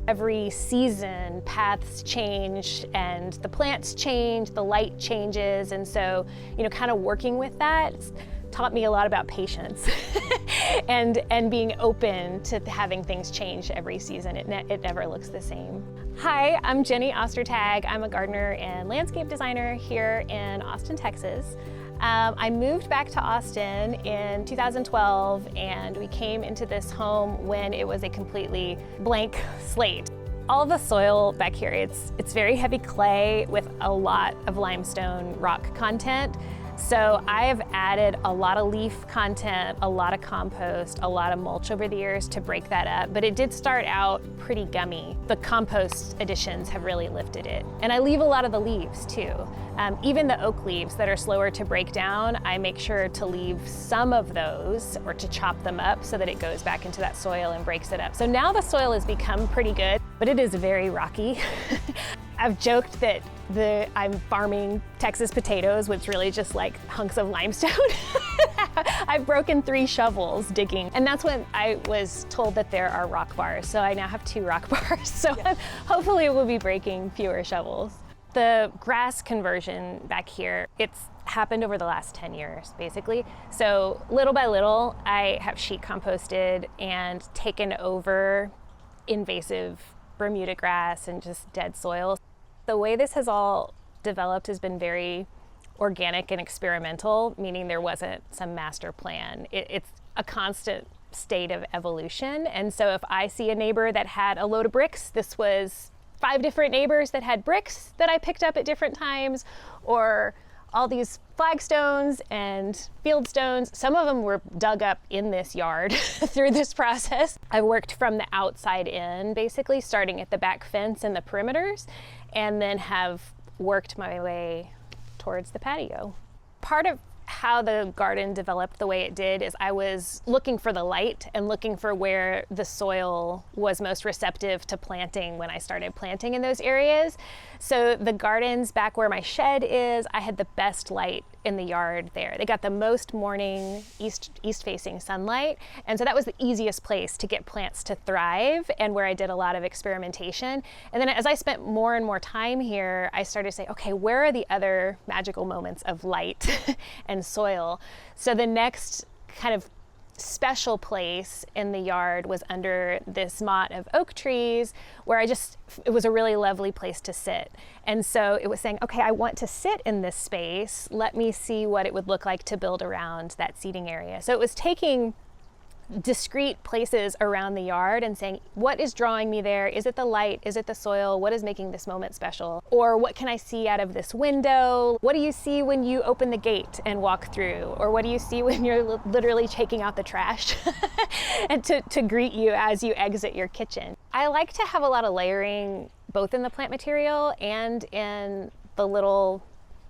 Every season, paths change and the plants change, the light changes, and so, kind of working with that taught me a lot about patience and being open to having things change every season. It never looks the same. Hi, I'm Jenny Ostertag. I'm a gardener and landscape designer here in Austin, Texas. I moved back to Austin in 2012, and we came into this home when it was a completely blank slate. All of the soil back here, it's very heavy clay with a lot of limestone rock content. So I've added a lot of leaf content, a lot of compost, a lot of mulch over the years to break that up, but it did start out pretty gummy. The compost additions have really lifted it. And I leave a lot of the leaves too. Even the oak leaves that are slower to break down, I make sure to leave some of those or to chop them up so that it goes back into that soil and breaks it up. So now the soil has become pretty good, but it is very rocky. I've joked that I'm farming Texas potatoes, which really just like hunks of limestone. I've broken 3 shovels digging, and that's when I was told that there are rock bars. So I now have 2 rock bars. So hopefully we'll be breaking fewer shovels. The grass conversion back here, it's happened over the last 10 years, basically. So little by little, I have sheet composted and taken over invasive Bermuda grass and just dead soil. The way this has all developed has been very organic and experimental, meaning there wasn't some master plan. It's a constant state of evolution. And so if I see a neighbor that had a load of bricks, this was 5 different neighbors that had bricks that I picked up at different times, or all these flagstones and fieldstones. Some of them were dug up in this yard through this process. I worked from the outside in, basically starting at the back fence and the perimeters, and then have worked my way towards the patio. Part of how the garden developed the way it did is I was looking for the light and looking for where the soil was most receptive to planting when I started planting in those areas. So the gardens back where my shed is, I had the best light in the yard there. They got the most morning east-facing sunlight, and so that was the easiest place to get plants to thrive and where I did a lot of experimentation. And then as I spent more and more time here, I started to say, okay, where are the other magical moments of light and soil? So the next kind of special place in the yard was under this motte of oak trees where it was a really lovely place to sit. And so it was saying, okay, I want to sit in this space. Let me see what it would look like to build around that seating area. So it was taking discrete places around the yard and saying, what is drawing me there? Is it the light? Is it the soil? What is making this moment special? Or what can I see out of this window? What do you see when you open the gate and walk through? Or what do you see when you're literally taking out the trash and to greet you as you exit your kitchen? I like to have a lot of layering, both in the plant material and in the little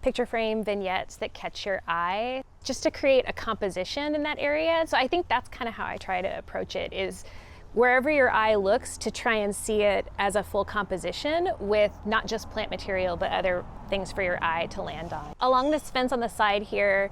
picture frame vignettes that catch your eye, just to create a composition in that area. So I think that's kind of how I try to approach it, is wherever your eye looks to try and see it as a full composition with not just plant material, but other things for your eye to land on. Along this fence on the side here,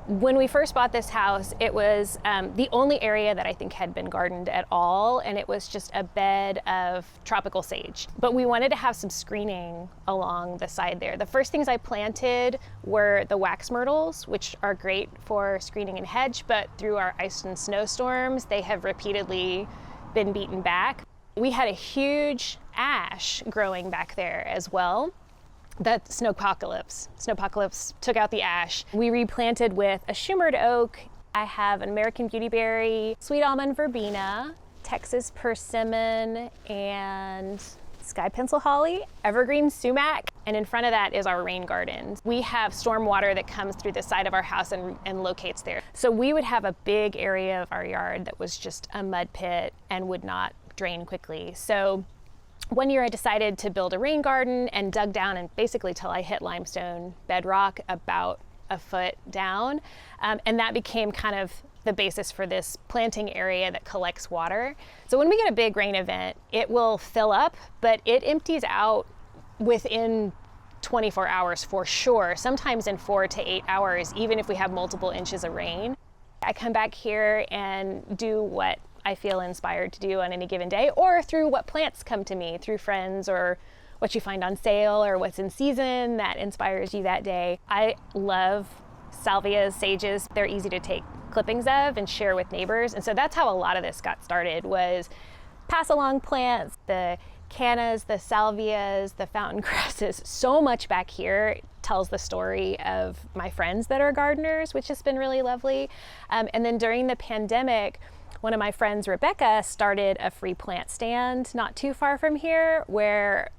when we first bought this house, it was the only area that I think had been gardened at all, and it was just a bed of tropical sage. But we wanted to have some screening along the side there. The first things I planted were the wax myrtles, which are great for screening and hedge, but through our ice and snowstorms, they have repeatedly been beaten back. We had a huge ash growing back there as well. The snowpocalypse took out the ash. We replanted with a Shumard oak. I have an American beautyberry, sweet almond verbena, Texas persimmon, and sky pencil holly, evergreen sumac, and in front of that is our rain garden. We have storm water that comes through the side of our house and locates there. So we would have a big area of our yard that was just a mud pit and would not drain quickly. So one year I decided to build a rain garden and dug down and basically till I hit limestone bedrock about a foot down. And that became kind of the basis for this planting area that collects water. So when we get a big rain event, it will fill up, but it empties out within 24 hours for sure, sometimes in 4 to 8 hours, even if we have multiple inches of rain. I come back here and do what I feel inspired to do on any given day, or through what plants come to me through friends, or what you find on sale, or what's in season that inspires you that day. I love salvias, sages. They're easy to take clippings of and share with neighbors. And so that's how a lot of this got started, was pass along plants, the cannas, the salvias, the fountain crosses. So much back here tells the story of my friends that are gardeners, which has been really lovely. And then during the pandemic, one of my friends, Rebecca, started a free plant stand not too far from here, where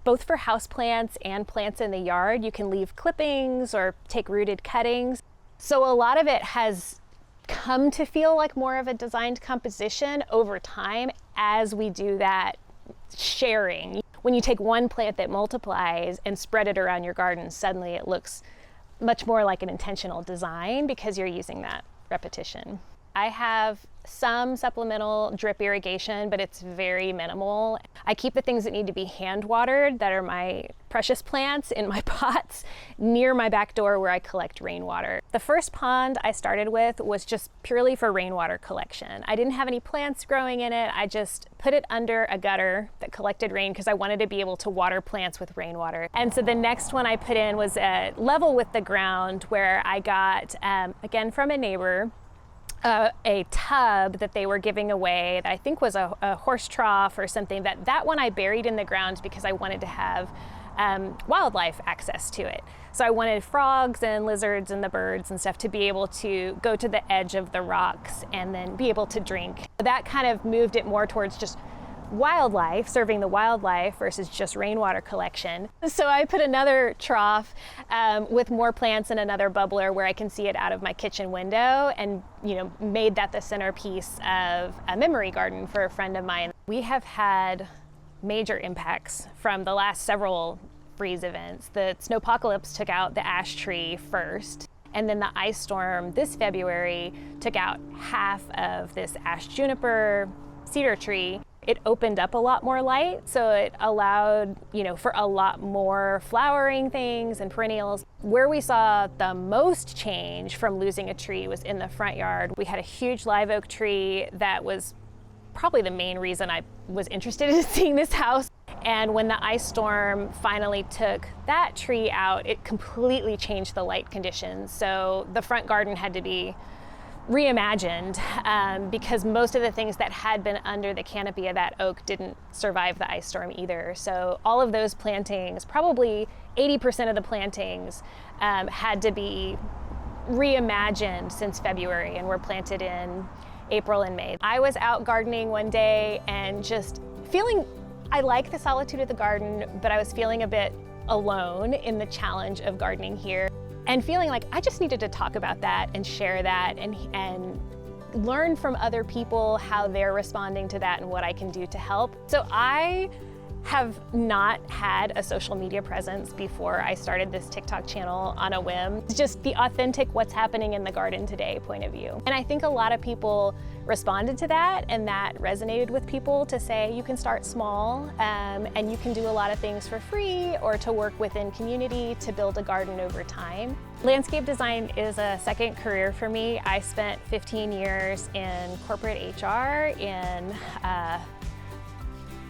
both for house plants and plants in the yard, you can leave clippings or take rooted cuttings. So a lot of it has come to feel like more of a designed composition over time as we do that sharing. When you take one plant that multiplies and spread it around your garden, suddenly it looks much more like an intentional design because you're using that repetition. I have some supplemental drip irrigation, but it's very minimal. I keep the things that need to be hand watered, that are my precious plants, in my pots near my back door where I collect rainwater. The first pond I started with was just purely for rainwater collection. I didn't have any plants growing in it. I just put it under a gutter that collected rain because I wanted to be able to water plants with rainwater. And so the next one I put in was level with the ground, where I got, again from a neighbor, a tub that they were giving away that I think was a horse trough or something. That one I buried in the ground because I wanted to have wildlife access to it. So I wanted frogs and lizards and the birds and stuff to be able to go to the edge of the rocks and then be able to drink. That kind of moved it more towards just wildlife, serving the wildlife versus just rainwater collection. So I put another trough with more plants and another bubbler where I can see it out of my kitchen window, and made that the centerpiece of a memory garden for a friend of mine. We have had major impacts from the last several freeze events. The snowpocalypse took out the ash tree first, and then the ice storm this February took out half of this ash juniper cedar tree. It opened up a lot more light, so it allowed, for a lot more flowering things and perennials. Where we saw the most change from losing a tree was in the front yard. We had a huge live oak tree that was probably the main reason I was interested in seeing this house. And when the ice storm finally took that tree out, it completely changed the light conditions. So the front garden had to be reimagined because most of the things that had been under the canopy of that oak didn't survive the ice storm either. So all of those plantings, probably 80% of the plantings, had to be reimagined since February and were planted in April and May. I was out gardening one day and just feeling, I like the solitude of the garden, but I was feeling a bit alone in the challenge of gardening here. And feeling like I just needed to talk about that and share that and learn from other people how they're responding to that and what I can do to help. So I have not had a social media presence before I started this TikTok channel on a whim. It's just the authentic what's happening in the garden today point of view. And I think a lot of people responded to that, and that resonated with people to say you can start small and you can do a lot of things for free or to work within community to build a garden over time. Landscape design is a second career for me. I spent 15 years in corporate HR in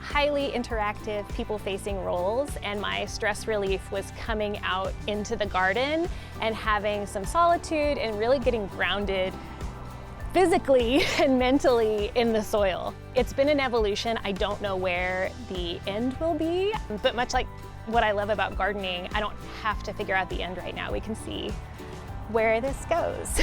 highly interactive, people-facing roles, and my stress relief was coming out into the garden and having some solitude and really getting grounded physically and mentally in the soil. It's been an evolution. I don't know where the end will be, but much like what I love about gardening, I don't have to figure out the end right now. We can see where this goes.